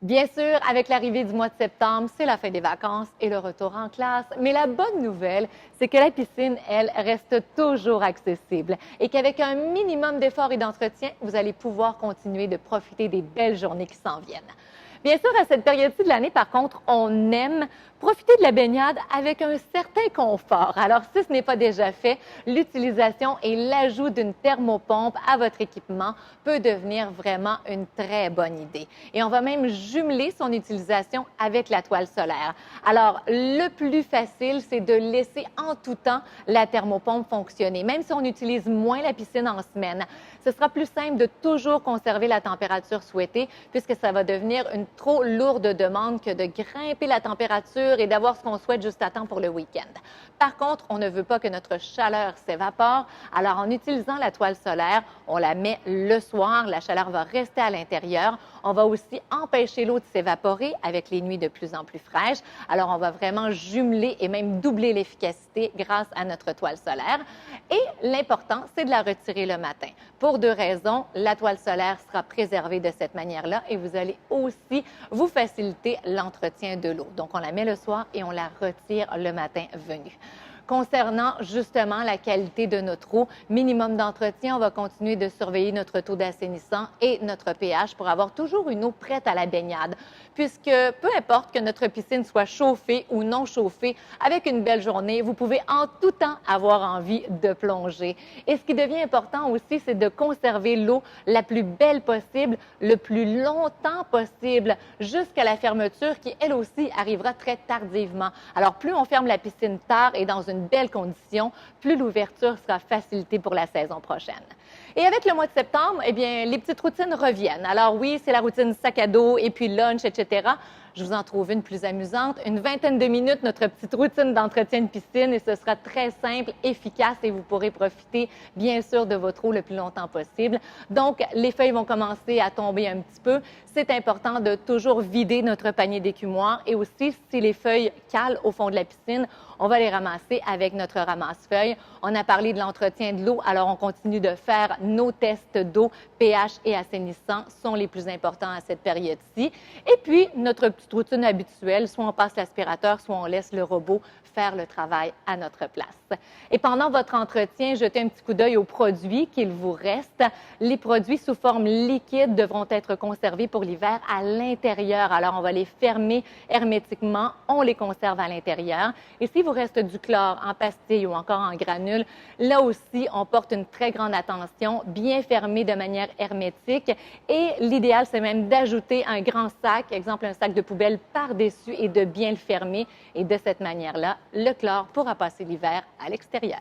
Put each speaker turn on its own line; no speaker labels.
Bien sûr, avec l'arrivée du mois de septembre, c'est la fin des vacances et le retour en classe. Mais la bonne nouvelle, c'est que la piscine, elle, reste toujours accessible et qu'avec un minimum d'efforts et d'entretien, vous allez pouvoir continuer de profiter des belles journées qui s'en viennent. Bien sûr, à cette période-ci de l'année, par contre, on aime profiter de la baignade avec un certain confort. Alors, si ce n'est pas déjà fait, l'utilisation et l'ajout d'une thermopompe à votre équipement peut devenir vraiment une très bonne idée. Et on va même jumeler son utilisation avec la toile solaire. Alors, le plus facile, c'est de laisser en tout temps la thermopompe fonctionner, même si on utilise moins la piscine en semaine. Ce sera plus simple de toujours conserver la température souhaitée puisque ça va devenir une trop lourde demande que de grimper la température et d'avoir ce qu'on souhaite juste à temps pour le week-end. Par contre, on ne veut pas que notre chaleur s'évapore. Alors, en utilisant la toile solaire, on la met le soir, la chaleur va rester à l'intérieur. On va aussi empêcher l'eau de s'évaporer avec les nuits de plus en plus fraîches. Alors, on va vraiment jumeler et même doubler l'efficacité grâce à notre toile solaire. Et l'important, c'est de la retirer le matin. Pour deux raisons, la toile solaire sera préservée de cette manière-là et vous allez aussi vous faciliter l'entretien de l'eau. Donc, on la met le soir et on la retire le matin venu. Concernant justement la qualité de notre eau, minimum d'entretien, on va continuer de surveiller notre taux d'assainissant et notre pH pour avoir toujours une eau prête à la baignade. Puisque peu importe que notre piscine soit chauffée ou non chauffée, avec une belle journée, vous pouvez en tout temps avoir envie de plonger. Et ce qui devient important aussi, c'est de conserver l'eau la plus belle possible, le plus longtemps possible, jusqu'à la fermeture qui, elle aussi, arrivera très tardivement. Alors, plus on ferme la piscine tard et dans une belle condition, plus l'ouverture sera facilitée pour la saison prochaine. Et avec le mois de septembre, eh bien, les petites routines reviennent. Alors oui, c'est la routine sac à dos et puis lunch, etc. Je vous en trouve une plus amusante. Une vingtaine de minutes, notre petite routine d'entretien de piscine et ce sera très simple, efficace et vous pourrez profiter bien sûr de votre eau le plus longtemps possible. Donc, les feuilles vont commencer à tomber un petit peu. C'est important de toujours vider notre panier d'écumoire et aussi, si les feuilles calent au fond de la piscine, on va les ramasser avec notre ramasse-feuilles. On a parlé de l'entretien de l'eau, alors on continue de faire nos tests d'eau, pH et assainissant sont les plus importants à cette période-ci. Et puis, notre petite routine habituelle, soit on passe l'aspirateur, soit on laisse le robot faire le travail à notre place. Et pendant votre entretien, jetez un petit coup d'œil aux produits qu'il vous reste. Les produits sous forme liquide devront être conservés pour l'hiver à l'intérieur. Alors, on va les fermer hermétiquement, on les conserve à l'intérieur. Et s'il vous reste du chlore en pastille ou encore en granule, là aussi, on porte une très grande attention, bien fermé de manière hermétique. Et l'idéal, c'est même d'ajouter un grand sac, exemple un sac de poubelle par-dessus et de bien le fermer. Et de cette manière-là, le chlore pourra passer l'hiver à l'extérieur.